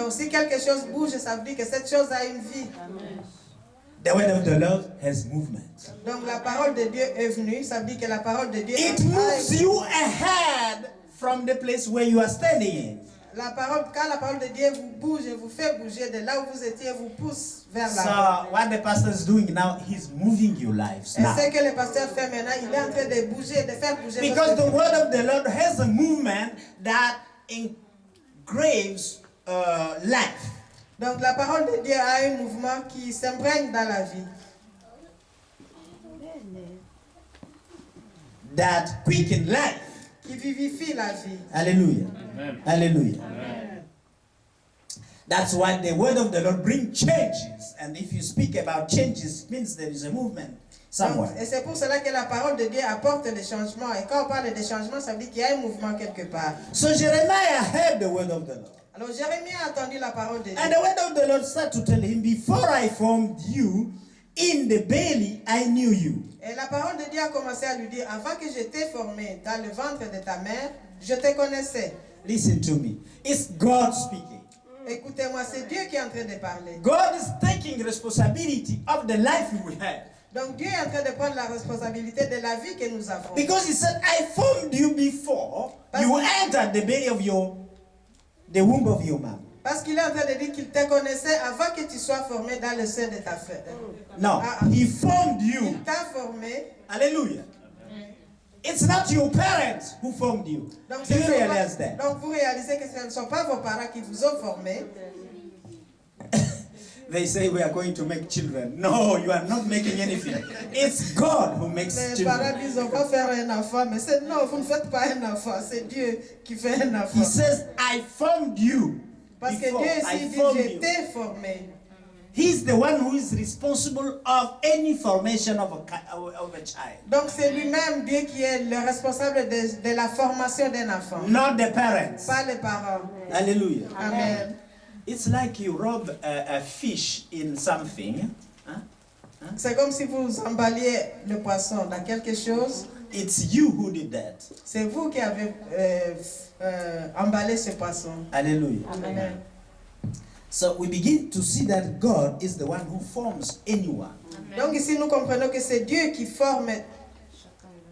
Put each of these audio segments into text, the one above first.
Donc si quelque chose bouge, ça veut dire que cette chose a une vie. Amen. The word of the Lord has movement. Donc la parole de Dieu est venue, ça veut dire que la parole de Dieu It moves you ahead from the place where you are standing in. Quand la parole de Dieu vous bouge et vous fait bouger de là où vous étiez, vous pousse vers So l'avant. what the pastor is doing now, he's moving your lives Et now. ce que le pasteur fait maintenant, il est en train de bouger, de faire bouger. Because votre the vie. word of the Lord has a movement that engraves life. Donc la parole de Dieu a un mouvement qui s'imprègne dans la vie. That quicken life. Qui vivifie la vie. Hallelujah. Amen. Hallelujah. Amen. That's why the word of the Lord brings changes. And if you speak about changes, it means there is a movement somewhere. Donc, et c'est pour cela que la parole de Dieu apporte des changements. Et quand on parle de changements, ça veut dire qu'il y a un mouvement quelque part. So Jeremiah heard the word of the Lord. Alors Jérémie a entendu la parole de Dieu. And the word of the Lord started to tell him, before I formed you in the belly, I knew you. Et la parole de Dieu a commencé à lui dire, avant que je t'ai formé dans le ventre de ta mère, je te connaissais. Listen to me. It's God speaking. Écoutez-moi, c'est Dieu qui est en train de parler. God is taking responsibility of the life we have. Donc Dieu est en train de prendre la responsabilité de la vie que nous avons. Because he said, I formed you before you entered the belly of the womb of your mom. Parce qu'il est en train de dire qu'il te connaissait avant que tu sois formé dans le sein de ta femme. No, he formed you. Il t'a formé. Hallelujah. It's not your parents who formed you. Donc, Do you realize that? donc vous réalisez que ce ne sont pas vos parents qui vous ont formé. They say we are going to make children. No, you are not making anything. It's God who makes Les children. parents disent on va faire un enfant, mais c'est non, vous ne faites pas un enfant, c'est Dieu qui fait un enfant. He says, I formed you. Parce que before Dieu I ici dit formed je you. t'ai formé. He's the one who is responsible of any formation of a child. Donc c'est lui-même Dieu qui est le responsable de la formation d'un enfant. Not the parents. Pas les parents. Hallelujah. Amen. It's like you rob a fish in something. C'est comme si vous emballiez le poisson dans quelque chose. It's you who did that. C'est vous qui avez emballé ce poisson. Hallelujah. Amen. So we begin to see that God is the one who forms anyone. Donc ici nous comprenons que c'est Dieu qui forme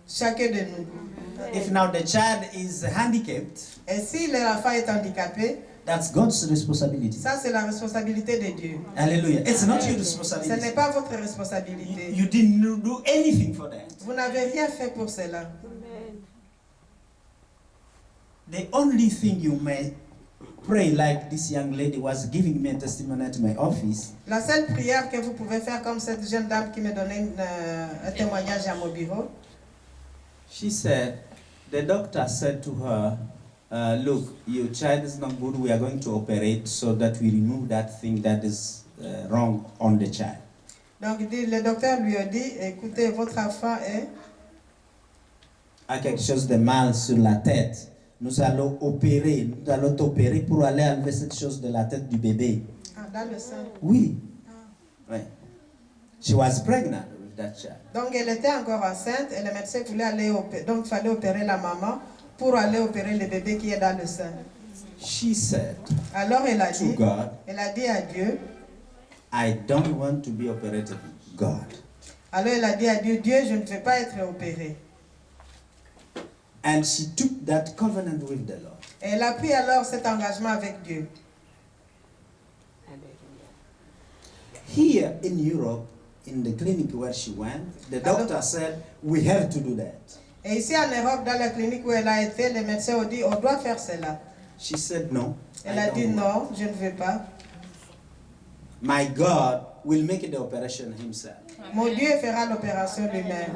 chacun de nous. If now the child is handicapped, Et si l'enfant est handicapé, that's God's responsibility. ça c'est la responsabilité de Dieu. Hallelujah. It's not your Ce n'est responsibility. pas votre responsabilité. You didn't do anything for that. Vous n'avez rien fait pour cela. The only thing you may pray, like this young lady was giving me a testimony at my office, La seule prière que vous pouvez faire comme cette jeune dame qui me donnait un témoignage à mon bureau, she said, the doctor said to her, look, your child is not good, we are going to operate so that we remove that thing that is wrong on the child. donc le docteur lui a dit, écoutez, votre enfant A quelque chose de mal sur la tête. Nous allons t'opérer pour aller enlever cette chose de la tête du bébé. dans le sein. Oui. Oui. She was pregnant with that child. Donc elle était encore enceinte et le médecin voulait aller opérer. Donc il fallait opérer la maman pour aller opérer le bébé qui est dans le sein. She said Alors elle a to dit, God, à Dieu, I don't want to be operated, God. alors elle a dit à Dieu, Dieu, je ne veux pas être opérée. And she took that covenant with the Lord. Et elle a pris alors cet engagement avec Dieu. Here in Europe, in the clinic where she went, the doctor said, we have to do that. Et ici en Europe, dans la clinique où elle a été, les médecins ont dit, on doit faire cela. She said, no. Elle I a don't dit want. non, je ne veux pas. My God will make the operation himself. Mon Dieu fera l'opération lui-même.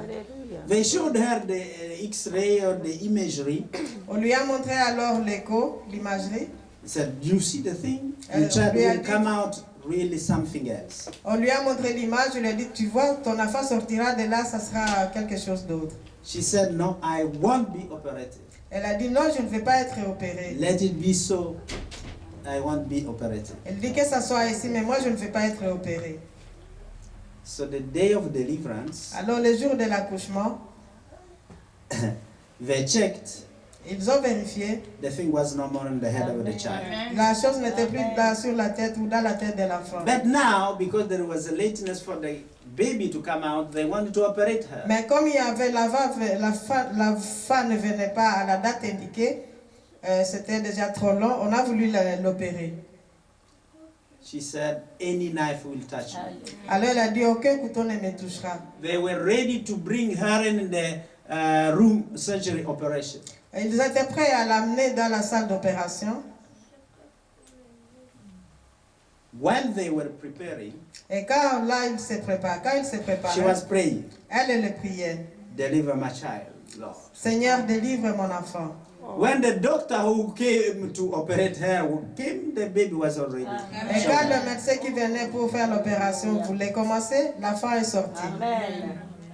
They showed her the X-ray or the imagery. On lui a montré alors l'écho, l'imagerie. He said, do you see the thing? Elle Your child lui a will dit- come out really something else. On lui a montré l'image, on lui a dit, tu vois, ton enfant sortira de là, ça sera quelque chose d'autre. She said, no, I won't be operated. Elle a dit non, je ne veux pas être opérée. Let it be so. I won't be operated. Elle dit que ça soit ici, mais moi je ne veux pas être opérée. So the day of deliverance, Alors le jour de l'accouchement, they checked Ils ont vérifié. The thing was no more on the head of the child. La chose n'était plus là sur la tête ou dans la tête de l'enfant. But now, because there was a lateness for the baby to come out, they wanted to operate her. Mais comme il y avait la femme ne venait pas à la date indiquée, c'était déjà trop long, on a voulu l'opérer. She said, any knife will touch me. Alors elle a dit, aucun couteau ne me touchera. They were ready to bring her in the room surgery operation. Ils étaient prêts à l'amener dans la salle d'opération. While they were preparing, Et quand il se she préparait, was praying, elle le priait. deliver my child, Lord. Seigneur, délivre mon enfant. When the doctor who came to operate her came, the baby was already. Et quand le médecin qui venait pour faire l'opération voulait commencer, l'enfant est sorti.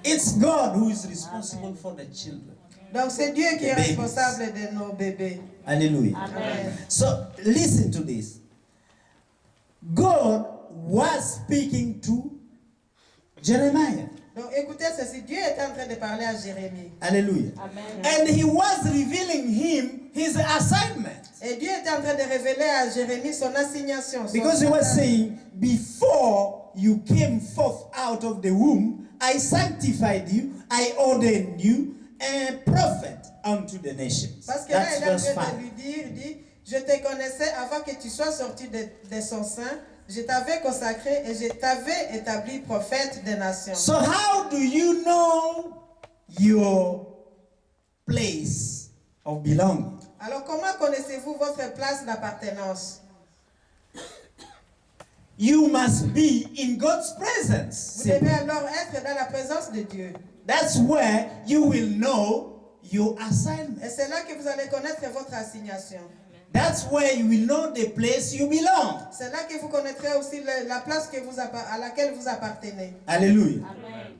It's God who is responsible for the children. Donc c'est Dieu qui est babies. responsable de nos bébés. Hallelujah. Amen. So listen to this. God was speaking to Jeremiah. Donc écoutez ceci, Dieu est en train de parler à Jérémie. Hallelujah. And he was revealing him his assignment. Et Dieu était en train de révéler à Jérémie son assignation. Because he was saying, before you came forth out of the womb, I sanctified you, I ordained you a prophet unto the nations. Parce que là, That's il est en verse train 5. de lui dire, il dit, je te connaissais avant que tu sois sorti de son sein, je t'avais consacré et je t'avais établi prophète des nations. So how do you know your place of belonging? Alors comment connaissez-vous votre place d'appartenance? You must be in God's presence. Vous devez alors être dans la présence de Dieu. That's where you will know your assignment. Et c'est là que vous allez connaître votre assignation. That's where you will know the place you belong. C'est là que vous connaîtrez aussi la place que à laquelle vous appartenez. Hallelujah. Amen.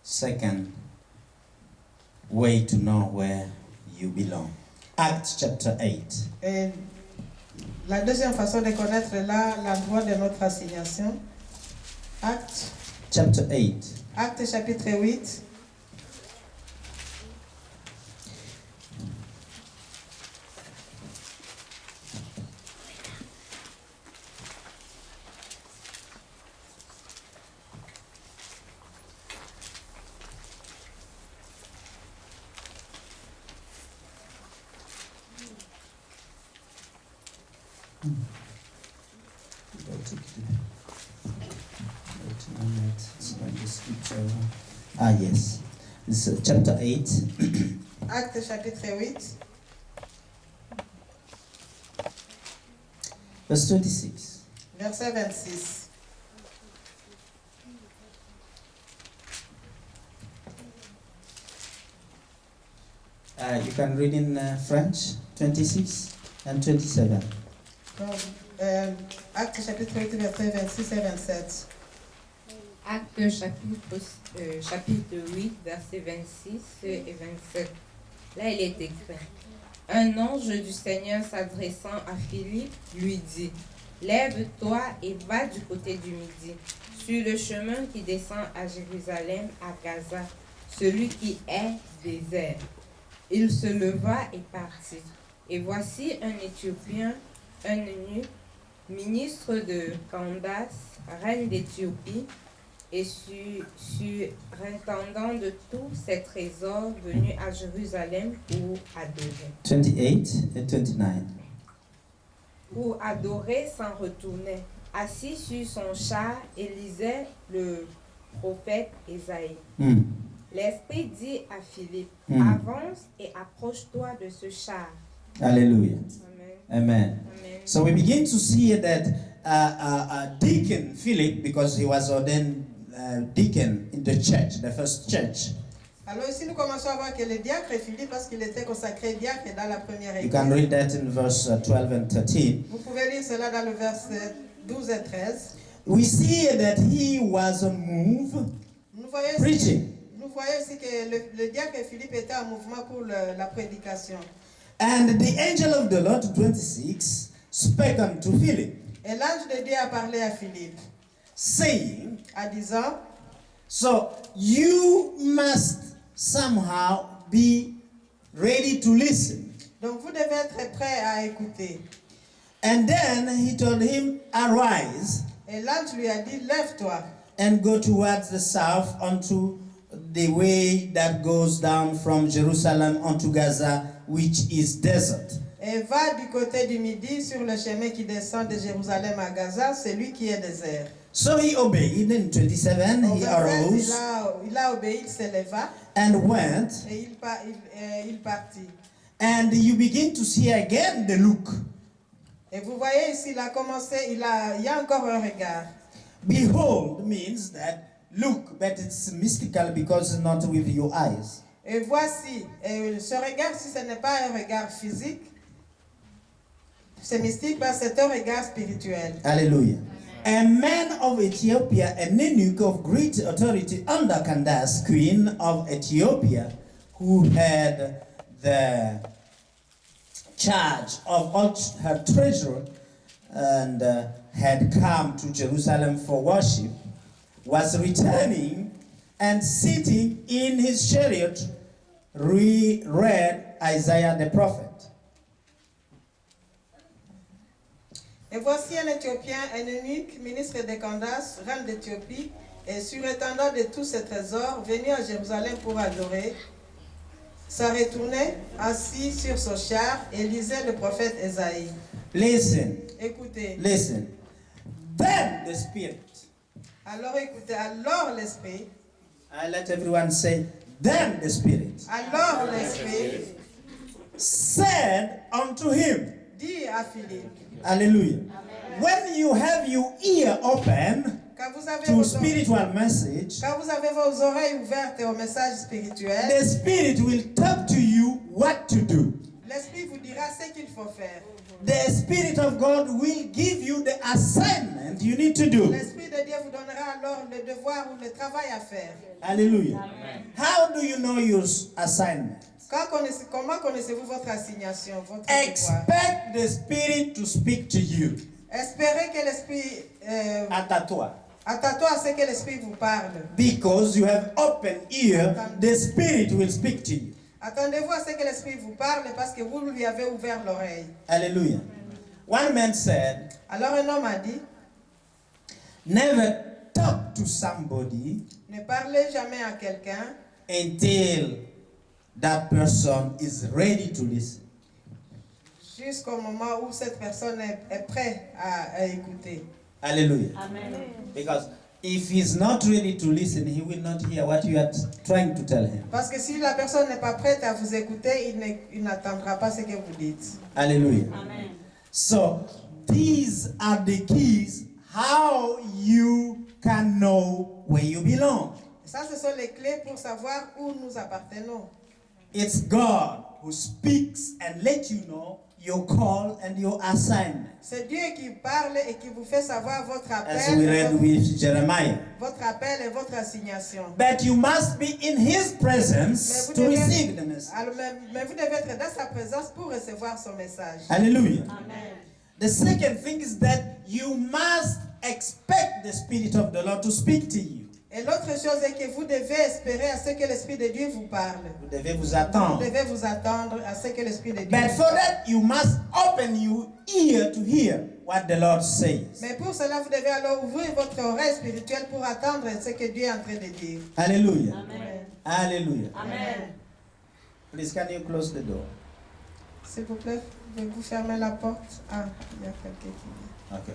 Second way to know where you belong. Acts chapter 8. Et la deuxième façon de connaître là l'endroit de notre assignation. Actes Chapter 8. Actes chapitre 8. Ah, yes. This is chapter 8. Actes chapitre 8. Verse 26. Verset 26. You can read in French, 26 and 27. Donc, Actes chapitre 8, verset 26 et 27. Actes chapitre 8, versets 26 et 27. Là, il est écrit. Un ange du Seigneur s'adressant à Philippe lui dit, lève-toi et va du côté du midi, sur le chemin qui descend à Jérusalem, à Gaza, celui qui est désert. Il se leva et partit. Et voici un Éthiopien, un eunuque, ministre de Candace, reine d'Éthiopie, et surintendant de tous ses trésors, venu à Jérusalem pour adorer. 28 et 29. Pour adorer sans retourner, assis sur son char, et lisait le prophète Ésaïe. L'Esprit dit à Philippe, avance et approche-toi de ce char. Hallelujah. Amen. Amen. Amen. So we begin to see that Deacon Philip, because he was ordained deacon in the church, the first church. Alors ici nous commençons à voir que le diacre Philippe, parce qu'il était consacré diacre dans la première You église. can read that in verse 12 and 13. Vous pouvez lire cela dans le verset 12 et 13. We see that he was on move Nous voyons preaching. nous voyez aussi que le diacre Philippe était en mouvement pour la prédication. And the angel of the Lord, 26, spake unto Philip, Et l'ange de Dieu a parlé à Philippe, saying, en disant, so you must somehow be ready to listen. donc vous devez être prêt à écouter. And then he told him, arise Et l'ange lui a dit, lève-toi and go towards the south unto the way that goes down from Jerusalem unto Gaza, which is desert. et va du côté du midi sur le chemin qui descend de Jérusalem à Gaza, celui qui est désert. So he obeyed. In 27, Au he verset, arose il a obéi, il se leva and went. et il partit. And you begin to see again the look. Et vous voyez ici, il a commencé, il y a encore un regard. Behold means that look, but it's mystical because it's not with your eyes. Et voici, ce regard, si ce n'est pas un regard physique, c'est mystique, parce que c'est un regard spirituel. Hallelujah. A man of Ethiopia, an eunuch of great authority under Candace, queen of Ethiopia, who had the charge of all her treasure and had come to Jerusalem for worship, was returning and sitting in his chariot, read Isaiah the prophet. Et voici un Éthiopien, un eunuque, ministre de Candace, reine d'Éthiopie, et surintendant de tous ses trésors, venu à Jérusalem pour adorer, s'en retournait, assis sur son char, et lisait le prophète Ésaïe. Listen, Écoutez. listen. Then the Spirit, Alors écoutez, alors l'Esprit, I let everyone say, then the Spirit alors l'Esprit said unto him, dit à Philippe, hallelujah. When you have your ear open quand vous avez to spiritual message, quand vous avez vos oreilles ouvertes au message spirituel, the Spirit will talk to you what to do. l'Esprit vous dira ce qu'il faut faire. The Spirit of God will give you the assignment you need to do. L'Esprit de Dieu vous donnera alors le devoir ou le travail à faire. Hallelujah. How do you know your assignment? Comment connaissez-vous votre assignation, votre devoir? Expect the Spirit to speak to you. Espérez que l'Esprit Attends-toi. attends-toi à ce que l'Esprit vous parle. Because you have open ear, the Spirit will speak to you. Attendez-vous à ce que l'Esprit vous parle parce que vous lui avez ouvert l'oreille. Hallelujah. One man said, Alors un homme a dit, never talk to somebody ne parlez jamais à quelqu'un until that person is ready to listen. jusqu'au moment où cette personne est prête à écouter. Hallelujah. Amen. Because if he's not ready to listen, he will not hear what you are trying to tell him. Parce que si la personne n'est pas prête à vous écouter, il n'attendra pas ce que vous dites. Hallelujah. Amen. So these are the keys how you can know where you belong. Ça, ce sont les clés pour savoir où nous appartenons. It's God who speaks and let you know your call and your assignment. C'est Dieu qui parle et qui vous fait savoir votre As we read appel, with Jeremiah. votre appel et votre assignation. But you must be in his presence to receive the message. Alors, mais vous devez être dans sa présence pour recevoir son message. Hallelujah. Amen. The second thing is that you must expect the Spirit of the Lord to speak to you. Et l'autre chose est que vous devez espérer à ce que l'Esprit de Dieu vous parle. Vous devez vous Vous attendre. devez vous attendre à ce que l'Esprit de Dieu But vous for parle. that, you must open your ear to hear what the Lord says. Mais pour cela, vous devez alors ouvrir votre oreille spirituelle pour attendre ce que Dieu est en train de dire. Hallelujah. Amen. Hallelujah. Amen. Please, can you close the door? S'il vous plaît, pouvez-vous fermer la porte? Ah, il y a quelqu'un qui vient. Okay.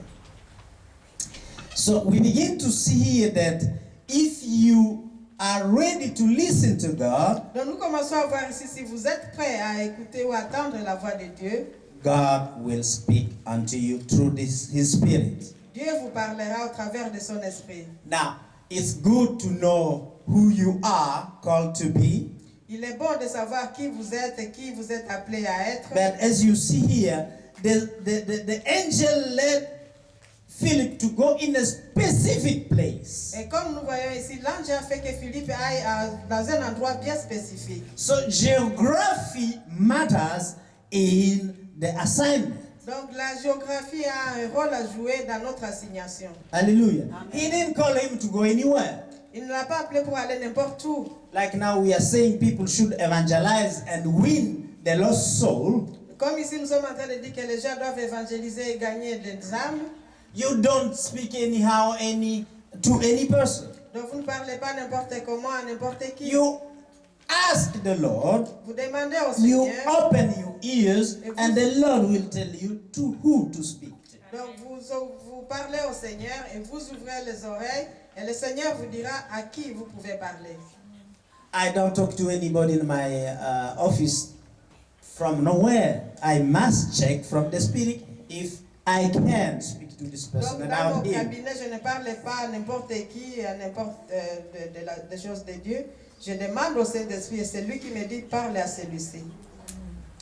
So we begin to see here that if you are ready to listen to God, Donc nous commençons à voir ici, si vous êtes prêts à écouter ou attendre la voix de Dieu, God will speak unto you through His Spirit. Dieu vous parlera au travers de son esprit. Now, it's good to know who you are called to be, Il est bon de savoir qui vous êtes et qui vous êtes appelé à être. but as you see here, the angel led Philip to go in a specific place. Et comme nous voyons ici, l'ange a fait que Philippe aille dans un endroit bien spécifique. So geography matters in the assignment. Donc la géographie a un rôle à jouer dans notre assignation. Hallelujah. He didn't call him to go anywhere. Il ne l'a pas appelé pour aller n'importe où. Like now we are saying people should evangelize and win the lost soul. Comme ici nous sommes en train de dire que les gens doivent évangéliser et gagner des âmes. You don't speak anyhow to any person. Donc vous ne parlez pas n'importe comment à n'importe qui. You ask the Lord, Vous demandez au you Seigneur. open your ears, and the Lord will tell you to who to speak to. Donc vous parlez au Seigneur et vous ouvrez les oreilles et le Seigneur vous dira à qui vous pouvez parler. I don't talk to anybody in my office from nowhere. I must check from the Spirit if I can speak to this person Donc dans mon about him. cabinet, je ne parle pas à n'importe qui, à n'importe des choses de Dieu. Je demande au Saint-Esprit et c'est lui qui me dit parle à celui-ci.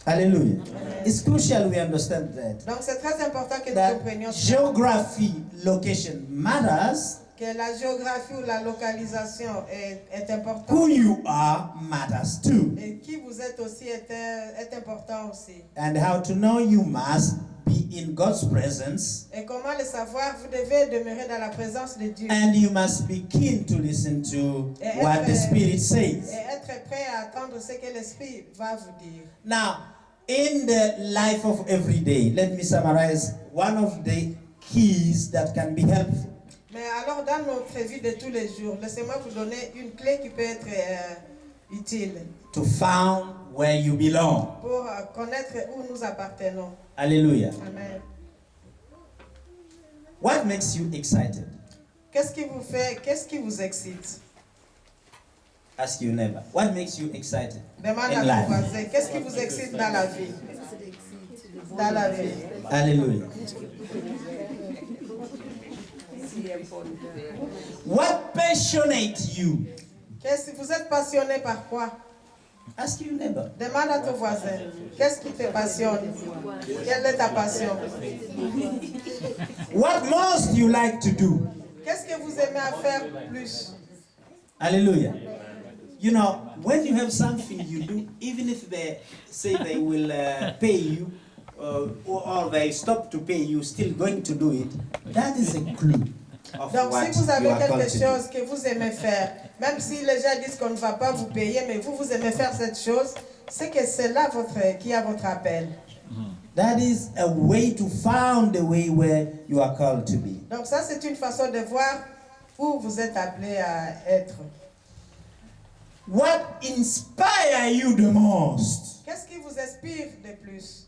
Hallelujah. It's crucial we understand that. Donc c'est très important que nous That comprenions geography, location matters. que la géographie ou la localisation est importante. Who you are matters too. Et qui vous êtes aussi est important aussi. And how to know you must be in God's presence. Et comment le savoir? Vous devez demeurer dans la présence de Dieu. And you must be keen to listen to Et what the Spirit et says. être prêt à attendre ce que l'Esprit va vous dire. Now, in the life of every day, let me summarize one of the keys that can be helpful. Mais alors, dans notre vie de tous les jours, laissez-moi vous donner une clé qui peut être utile To find where you belong. pour connaître où nous appartenons. Hallelujah. Amen. What makes you excited? Qu'est-ce qui vous excite? Ask your neighbor. What makes you excited Demande in à life? ton voisin, qu'est-ce qui vous excite dans la vie? Dans la vie. Hallelujah. What passionates you? Vous êtes passionné par quoi? Ask your neighbor. Demande à ton voisin, qu'est-ce qui te passionne? Quelle est ta passion? What most you like to do? Qu'est-ce que vous aimez à faire plus? Hallelujah. You know, when you have something you do, even if they say they will pay you or they stop to pay you, still going to do it, that is a clue of Donc what si vous avez you are called quelque to do. chose que vous aimez faire, même si les gens disent qu'on ne va pas vous payer, mais vous aimez faire cette chose, c'est que c'est là qui a votre appel. That is a way to find the way where you are called to be. Donc ça, c'est une façon de voir où vous êtes appelé à être. What inspires you the most? Qu'est-ce qui vous inspire de plus?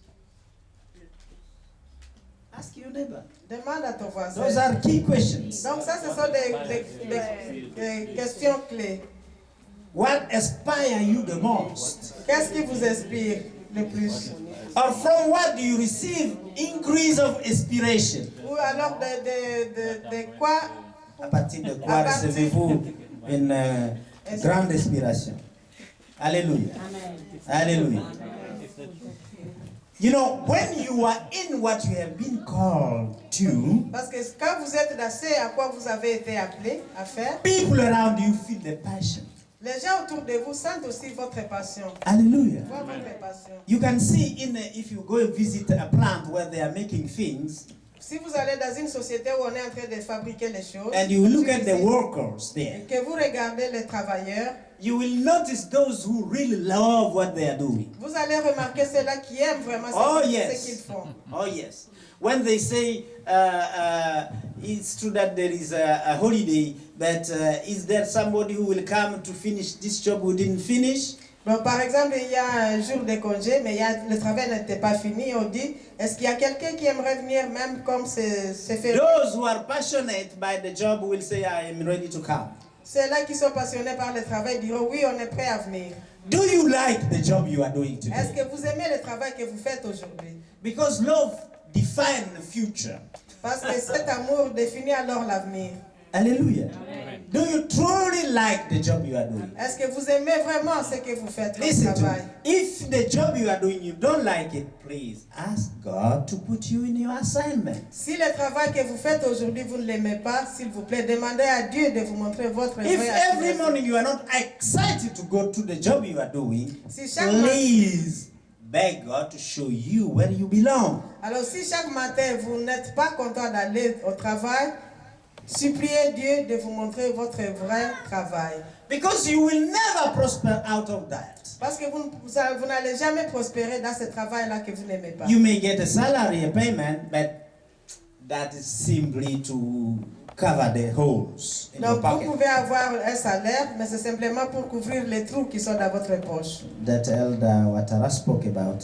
Ask your neighbor. Demande à ton voisin. Those are key questions. Donc ça, ce sont des questions clés. What inspires you the most? Qu'est-ce qui vous inspire le plus? Or from what do you receive increase of inspiration? Ou alors de quoi? À partir de quoi recevez-vous une grande inspiration? Alléluia. Alléluia. You know, when you are in what you have been called to, Parce que quand vous êtes dans ce à quoi vous avez été appelé à faire, people around you feel the passion. les gens autour de vous sentent aussi votre passion. Hallelujah. Voient votre passion. You can see if you go visit a plant where they are making things, Si vous allez dans une société où on est en train de fabriquer les choses, and you look at the workers there, et que vous regardez les travailleurs, you will notice those who really love what they are doing. vous allez remarquer ceux-là qui aiment vraiment Oh, ce yes. qu'ils font. Oh yes. When they say it's true that there is a holiday, but is there somebody who will come to finish this job who didn't finish? Donc, par exemple, il y a un jour de congé, mais le travail n'était pas fini. On dit, est-ce qu'il y a quelqu'un qui aimerait venir même comme c'est fait? Those who are passionate by the job will say, I am ready to come. Ceux-là qui sont passionnés par le travail diront, oui, on est prêt à venir. Do you like the job you are doing Est-ce today? que vous aimez le travail que vous faites aujourd'hui? Because love defines the future. Parce que cet amour définit alors l'avenir. Hallelujah. Do you truly like the job you are doing? Est-ce que vous aimez vraiment ce que vous faites comme Listen to me. travail? If the job you are doing, you don't like it, please ask God to put you in your assignment. Si le travail que vous faites aujourd'hui, vous ne l'aimez pas, s'il vous plaît, demandez à Dieu de vous montrer votre If vraie every assignation. morning you are not excited to go to the job you are doing, Si chaque please beg God to show you where you belong. Alors si chaque matin vous n'êtes pas content d'aller au travail, suppliez Dieu de vous montrer votre vrai travail. Because you will never prosper out of that. Parce que vous n'allez jamais prospérer dans ce travail-là que vous n'aimez pas. You may get a salary, a payment, but that is simply to cover the holes in your Donc vous pocket. pouvez avoir un salaire, mais c'est simplement pour couvrir les trous qui sont dans votre poche. That elder Watara spoke about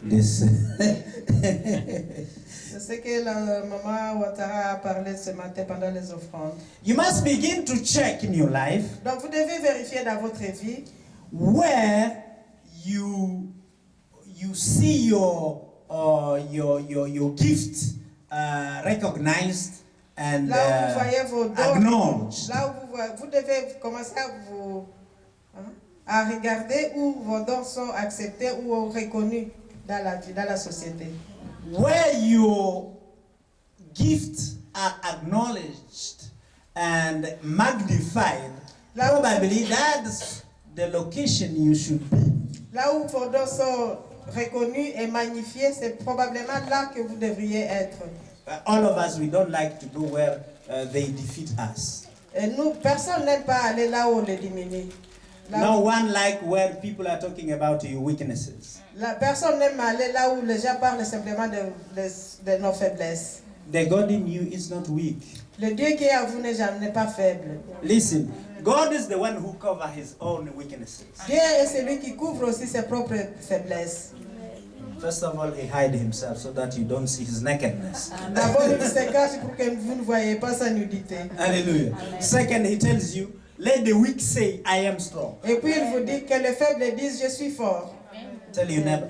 this. C'est ce que la maman Ouattara a parlé ce matin pendant les offrandes. You must begin to check in your life Donc vous devez vérifier dans votre vie where you see your gift recognized and là où vous voyez vos dons. acknowledged. Là où vous devez commencer à regarder où vos dons sont acceptés ou reconnus dans la vie, dans la société. Where your gifts are acknowledged and magnified, probably that's the location you should be. Là où vos dons sont reconnus et magnifiés, c'est probablement là que vous devriez être. All of us, we don't like to go where they defeat us. Et nous, personne n'aime pas aller là où on les diminue. No one like where people are talking about your weaknesses. La personne n'aime aller là où les gens parlent simplement de nos faiblesses. The God in you is not weak. Le Dieu qui est à vous n'est pas faible. Listen, God is the one who covers his own weaknesses. Dieu est celui qui couvre aussi ses propres faiblesses. First of all, he hide himself so that you don't see his nakedness. D'abord, il se cache pour que vous ne voyez pas sa nudité. Hallelujah. Second, he tells you, let the weak say, I am strong. Et puis il vous dit que les faibles disent, je suis fort. Tell your neighbor,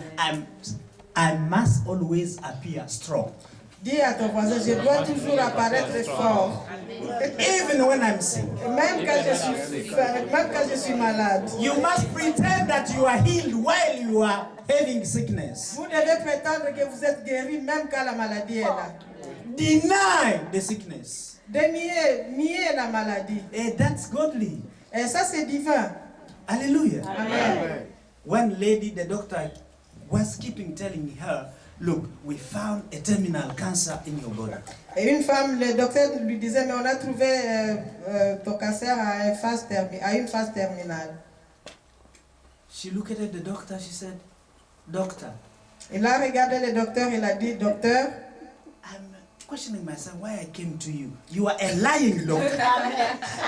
I must always appear strong. Dis à ton voisin, je dois toujours apparaître fort. Even when I'm sick. Même quand je suis malade. You must pretend that you are healed while you are having sickness. Vous devez prétendre que vous êtes guéri même quand la maladie est là. Deny the sickness. Nier la maladie. And that's godly. Et ça c'est divin. Hallelujah. Amen. One lady, the doctor was keeping telling her, look, we found a terminal cancer in your body. Et une femme, le docteur lui disait, mais on a trouvé ton cancer à une phase terminale. She looked at the doctor, she said, doctor. Il a regardé le docteur, il a dit, docteur, I'm questioning myself why I came to you. You are a lying doctor.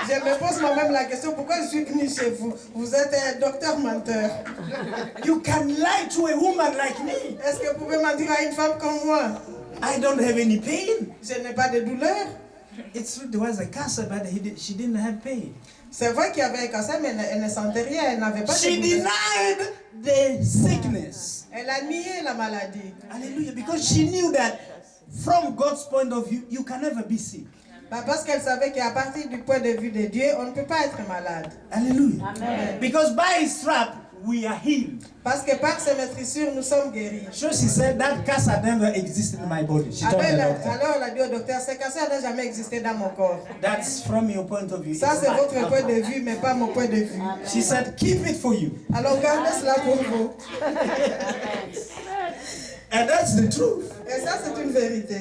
je me pose moi-même la question, pourquoi je suis venu chez vous? Vous êtes un docteur menteur. You can lie to a woman like me. Est-ce que vous pouvez mentir à une femme comme moi? I don't have any pain. Je n'ai pas de douleur. It's true, there was a cancer, but she didn't have pain. C'est vrai qu'il y avait un cancer, mais elle ne sentait rien, elle n'avait pas de She douleur. denied the sickness. Elle a nié la maladie. Hallelujah. Because she knew that from God's point of view, you can never be sick. Parce qu'elle savait qu'à partir du point de vue de Dieu, on ne peut pas être malade. Hallelujah. Amen. Because by his strap, we are healed. Parce que par ses maîtrissures, nous sommes guéris. So she said that cancer never existed in my body. She told the doctor. Alors elle a dit au docteur, ce cancer n'a jamais existé dans mon corps. That's from your point of view. Ça c'est votre point de vue, mais pas mon point de vue. She said, keep it for you. Alors gardez cela pour vous. And that's the truth. Et ça c'est une vérité.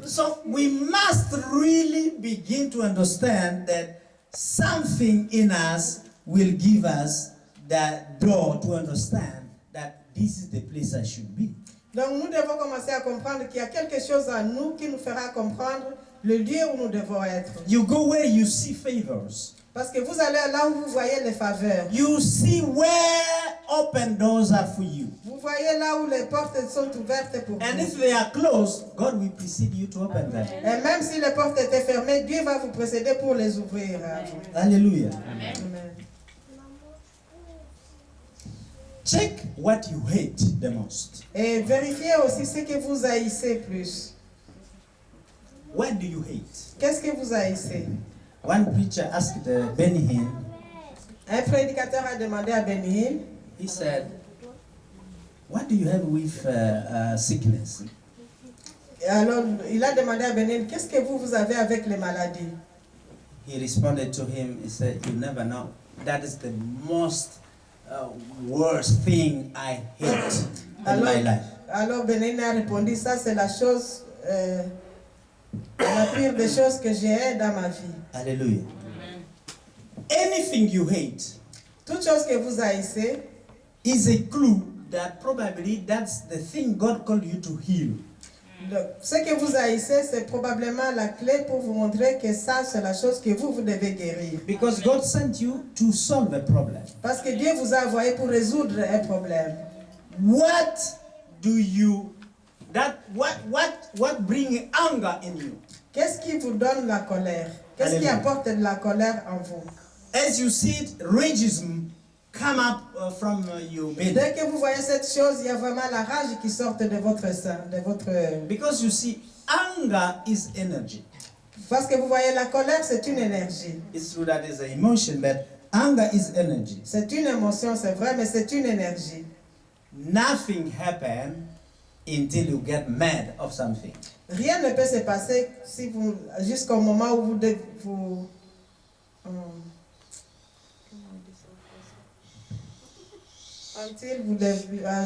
So we must really begin to understand that something in us will give us that door to understand that this is the place I should be. Donc nous devons commencer à comprendre qu'il y a quelque chose en nous qui nous fera comprendre le lieu où nous devons être. You go where you see favors. Parce que vous allez là où vous voyez les faveurs. You see where open doors are for you. Vous voyez là où les portes sont ouvertes pour And vous. if they are closed, God will precede you to open them. Et même si les portes étaient fermées, Dieu va vous précéder pour les ouvrir. Hallelujah. Amen. Check what you hate the most. Et vérifiez aussi ce que vous haïssez plus. What do you hate? Qu'est-ce que vous haïssez? One preacher asked Benny Hinn, Un prédicateur a demandé à Benny Hinn, he said, what do you have with sickness? et alors il a demandé à Benny Hinn, qu'est-ce que vous avez avec les maladies? He responded to him, he said, you never know. That is the most worst thing I hate in my life. Alors Benny Hinn a répondu, ça c'est la chose, la pire des choses que j'ai dans ma vie. Hallelujah. Anything you hate Toute chose que vous haïssez is a clue that probably that's the thing God called you to heal. ce que vous haïssez, c'est probablement la clé pour vous montrer que ça, c'est la chose que vous devez guérir. Because God sent you to solve a problem. Parce que Dieu vous a envoyé pour résoudre un problème. What do you, what bring anger in you? Qu'est-ce qui vous donne la colère? Qu'est-ce qui Alléluia. apporte de la colère en vous? As you see it, ragism come up from your belly. Dès que vous voyez cette chose, il y a vraiment la rage qui sort de votre sein, de votre... Because you see, anger is energy. Parce que vous voyez, la colère, c'est une énergie. It's true that it's an emotion, but anger is energy. C'est une émotion, c'est vrai, mais c'est une énergie. Nothing happens until you get mad of something. Rien ne peut se passer si vous, jusqu'au moment où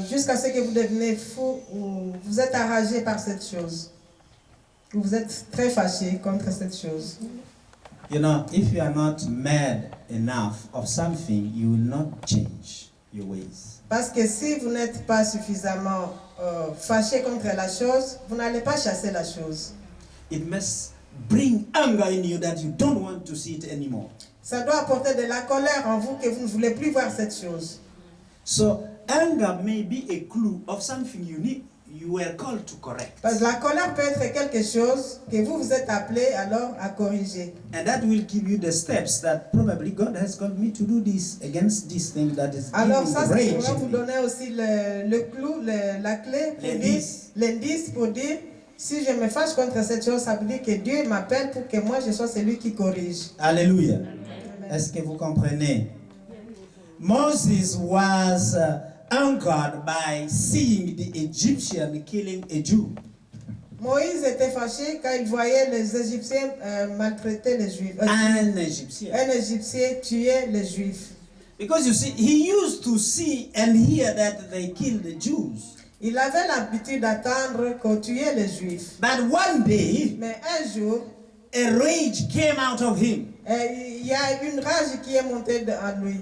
jusqu'à ce que vous devenez fou ou vous êtes enragé par cette chose. Vous êtes très fâché contre cette chose. You know, if you are not mad enough of something, you will not change your ways. Parce que si vous n'êtes pas suffisamment fâché contre la chose, vous n'allez pas chasser la chose. It must bring anger in you that you don't want to see it anymore. Ça doit apporter de la colère en vous que vous ne voulez plus voir cette chose. So anger may be a clue of something you were called to correct. Parce que la colère peut être quelque chose que vous êtes appelé alors à corriger. And that will give you the steps that probably God has called me to do this against this thing that is Alors giving ça, ça rage pourrait in vous me. donner aussi le clou, la clé, pour dire, l'indice pour dire, si je me fâche contre cette chose, ça veut dire que Dieu m'appelle pour que moi je sois celui qui corrige. Alléluia. Est-ce que vous comprenez? Moses was angered by seeing the Egyptian killing a Jew. Moïse était fâché quand il voyait les Égyptiens maltraiter les Juifs. An Egyptian. Un Égyptien tuait les Juifs. Because you see, he used to see and hear that they killed the Jews. Il avait l'habitude d'attendre qu'on tuait les Juifs. But one day, Mais un jour, a rage came out of him. il y a une rage qui est montée en lui.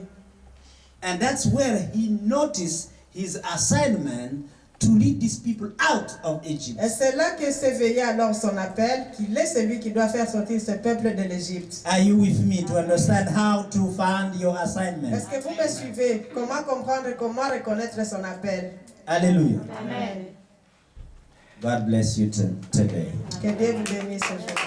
And that's where he noticed his assignment to lead these people out of Egypt. Et c'est là que s'éveillait alors son appel, qu'il est celui qui doit faire sortir ce peuple de l'Égypte. Are you with me to understand how to find your assignment? Est-ce que vous me suivez? Comment comprendre, comment reconnaître son appel? Hallelujah. Amen. God bless you today. Que Dieu vous bénisse aujourd'hui.